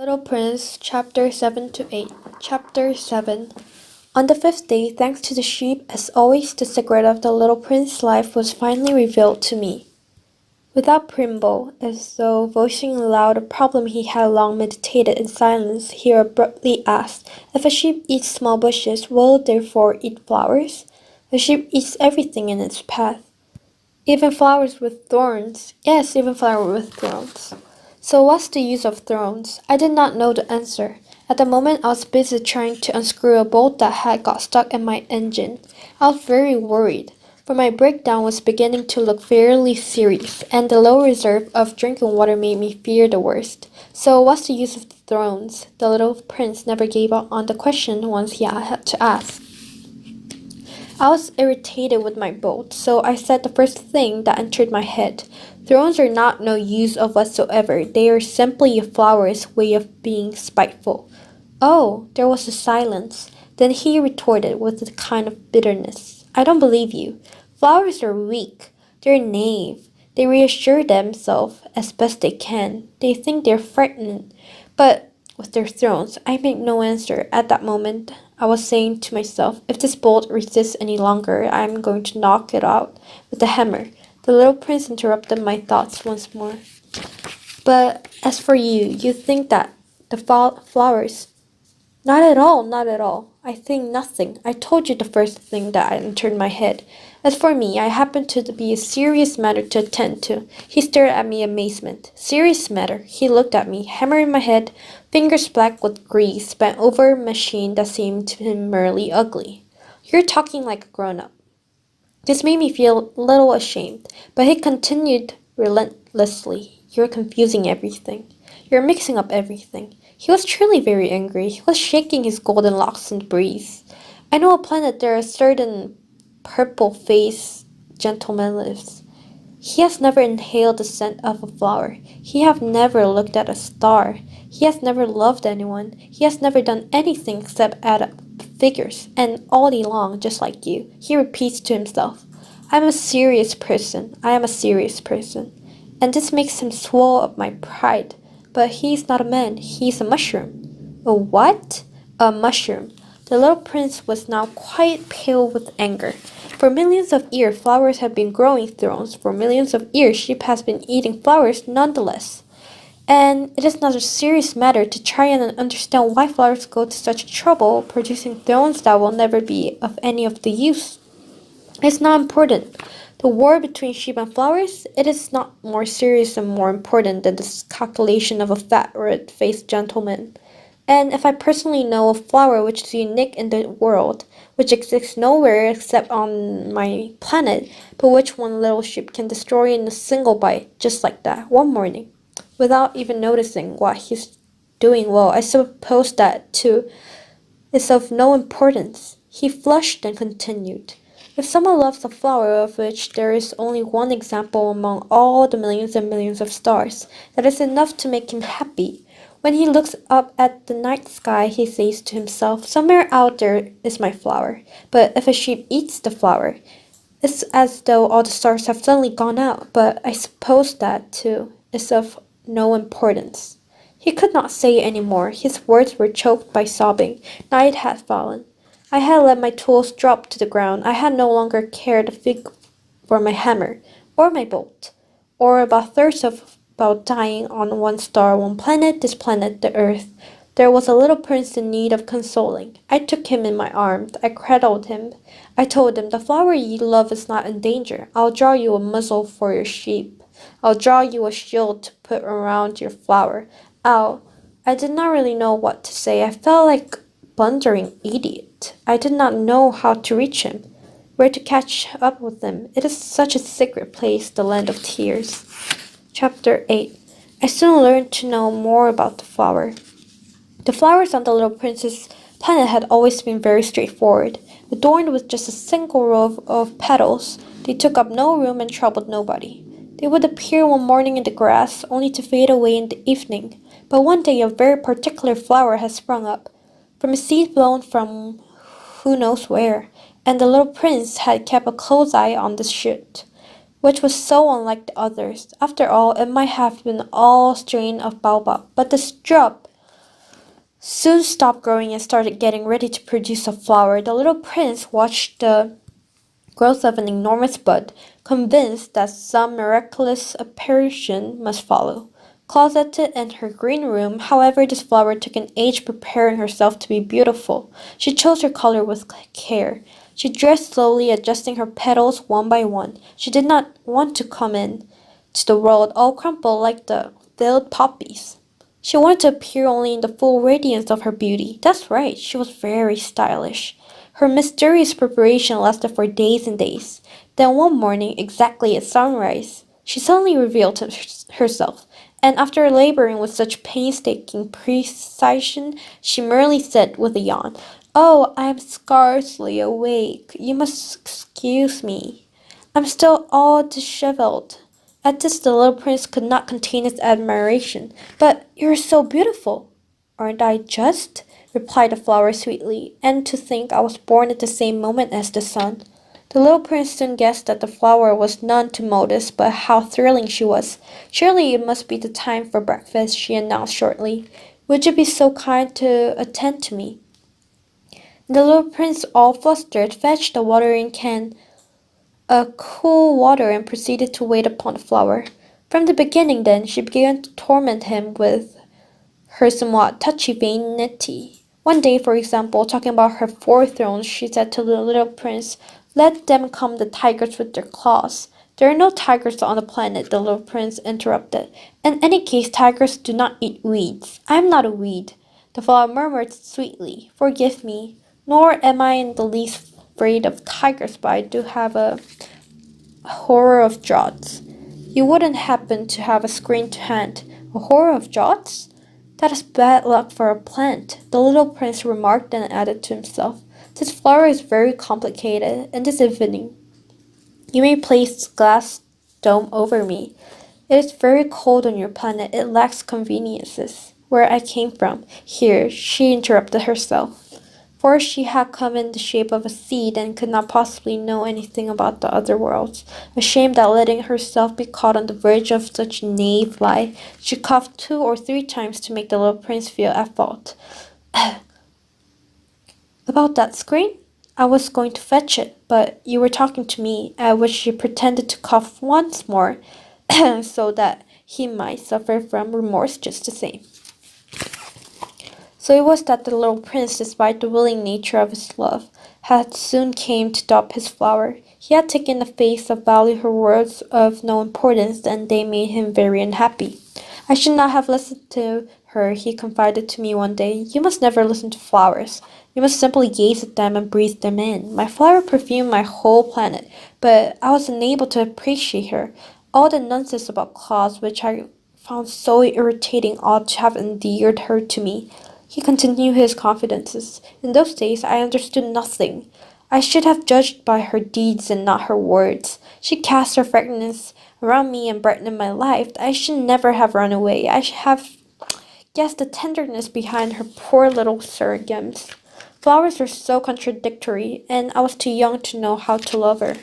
Little Prince, Chapter 7 to 8. Chapter 7. On the fifth day, thanks to the sheep, as always, the secret of the little prince's life was finally revealed to me. Without preamble, as though voicing aloud a problem he had long meditated in silence, he abruptly asked, "If a sheep eats small bushes, will it therefore eat flowers?" "A sheep eats everything in its path." "Even flowers with thorns?" "Yes, even flowers with thorns." "So what's the use of thorns?" I did not know the answer. At the moment I was busy trying to unscrew a bolt that had got stuck in my engine. I was very worried, for my breakdown was beginning to look fairly serious, and the low reserve of drinking water made me fear the worst. "So what's the use of the thorns?" The little prince never gave up on the question once he had to ask. I was irritated with my bolt, so I said the first thing that entered my head. "Thrones are not no use of whatsoever. They are simply a flower's way of being spiteful." "Oh!" There was a silence. Then he retorted with a kind of bitterness. "I don't believe you. Flowers are weak. They're naive. They reassure themselves as best they can. They think they're frightened. But with their thrones." I made no answer. At that moment I was saying to myself, if this bolt resists any longer, I am going to knock it out with a hammer. The little prince interrupted my thoughts once more. "But as for you, you think that the flowers—" "Not at all, not at all. I think nothing. I told you the first thing that entered my head. As for me, I happen to be a serious matter to attend to." He stared at me in amazement. "Serious matter?" He looked at me, hammer in my head, fingers black with grease, bent over a machine that seemed to him merely ugly. "You're talking like a grown-up." This made me feel a little ashamed, but he continued relentlessly, "You're confusing everything. You're mixing up everything." He was truly very angry. He was shaking his golden locks in the breeze. "I know a planet there a certain purple-faced gentleman lives. He has never inhaled the scent of a flower. He has never looked at a star. He has never loved anyone. He has never done anything except add up figures. And all day long, just like you, he repeats to himself, 'I am a serious person. I am a serious person.' And this makes him swell up my pride. But he is not a man. He is a mushroom." "A what?" "A mushroom." The little prince was now quite pale with anger. For millions of years flowers have been growing thrones. For millions of years sheep has been eating flowers nonetheless. And it is not a serious matter to try and understand why flowers go to such trouble producing thrones that will never be of any of the use. It's not important. The war between sheep and flowers, it is not more serious and more important than the calculation of a fat, red-faced gentleman. And if I personally know a flower which is unique in the world, which exists nowhere except on my planet, but which one little sheep can destroy in a single bite, just like that, one morning, without even noticing what he's doing, well, I suppose that, too, is of no importance." He flushed and continued. "If someone loves a flower of which there is only one example among all the millions and millions of stars, that is enough to make him happy. When he looks up at the night sky, he says to himself, 'Somewhere out there is my flower.' But if a sheep eats the flower, it's as though all the stars have suddenly gone out. But I suppose that, too, is of no importance." He could not say any more. His words were choked by sobbing. Night had fallen. I had let my tools drop to the ground. I had no longer cared a fig for my hammer, or my bolt, or about thirst about dying on one star, one planet, this planet, the earth. There was a little prince in need of consoling. I took him in my arms. I cradled him. I told him, "The flower ye love is not in danger. I'll draw you a muzzle for your sheep. I'll draw you a shield to put around your flower. I did not really know what to say. I felt like a blundering idiot. I did not know how to reach him, where to catch up with him. It is such a secret place, the land of tears. Chapter 8. I soon learned to know more about the flower. The flowers on the little prince's planet had always been very straightforward, adorned with just a single row of petals. They took up no room and troubled nobody. They would appear one morning in the grass, only to fade away in the evening. But one day a very particular flower had sprung up, from a seed blown from who knows where, and the little prince had kept a close eye on this shoot, which was so unlike the others. After all, it might have been all strain of baobab, but this drop soon stopped growing and started getting ready to produce a flower. The little prince watched the growth of an enormous bud, convinced that some miraculous apparition must follow. Closeted in her green room, however, this flower took an age preparing herself to be beautiful. She chose her color with care. She dressed slowly, adjusting her petals one by one. She did not want to come in to the world all crumpled like the filled poppies. She wanted to appear only in the full radiance of her beauty. That's right, she was very stylish. Her mysterious preparation lasted for days and days. Then one morning, exactly at sunrise, she suddenly revealed herself, and after laboring with such painstaking precision, she merely said with a yawn, "Oh, I am scarcely awake. You must excuse me. I'm still all disheveled." At this, the little prince could not contain his admiration. "But you're so beautiful." "Aren't I just?" replied the flower sweetly. "And to think I was born at the same moment as the sun." The little prince soon guessed that the flower was none too modest, but how thrilling she was. "Surely it must be the time for breakfast," she announced shortly. "Would you be so kind to attend to me?" The little prince, all flustered, fetched a watering can of cool water and proceeded to wait upon the flower. From the beginning, then, she began to torment him with her somewhat touchy vanity. One day, for example, talking about her four thrones, she said to the little prince, "Let them come, the tigers with their claws." "There are no tigers on the planet," the little prince interrupted. "In any case, tigers do not eat weeds. I am not a weed." The flower murmured sweetly, "Forgive me. Nor am I in the least afraid of tigers, but I do have a horror of draughts." "You wouldn't happen to have a screen to hand." "A horror of draughts? That is bad luck for a plant," the little prince remarked, and added to himself, "This flower is very complicated, and this evening you may place glass dome over me. It is very cold on your planet. It lacks conveniences. Where I came from." Here she interrupted herself, for she had come in the shape of a seed and could not possibly know anything about the other worlds. Ashamed at letting herself be caught on the verge of such a naive lie, she coughed 2 or 3 times to make the little prince feel at fault. "About that screen? I was going to fetch it, but you were talking to me," at which she pretended to cough once more, so that he might suffer from remorse just the same. So it was that the little prince, despite the willing nature of his love, had soon came to adopt his flower. He had taken the face of value her words of no importance, and they made him very unhappy. "I should not have listened to her," he confided to me one day. "You must never listen to flowers. You must simply gaze at them and breathe them in. My flower perfumed my whole planet, but I was unable to appreciate her. All the nonsense about claws, which I found so irritating, ought to have endeared her to me." He continued his confidences. "In those days I understood nothing. I should have judged by her deeds and not her words. She cast her fragrance around me and brightened my life. I should never have run away. I should have guessed the tenderness behind her poor little sergums. Flowers are so contradictory, and I was too young to know how to love her."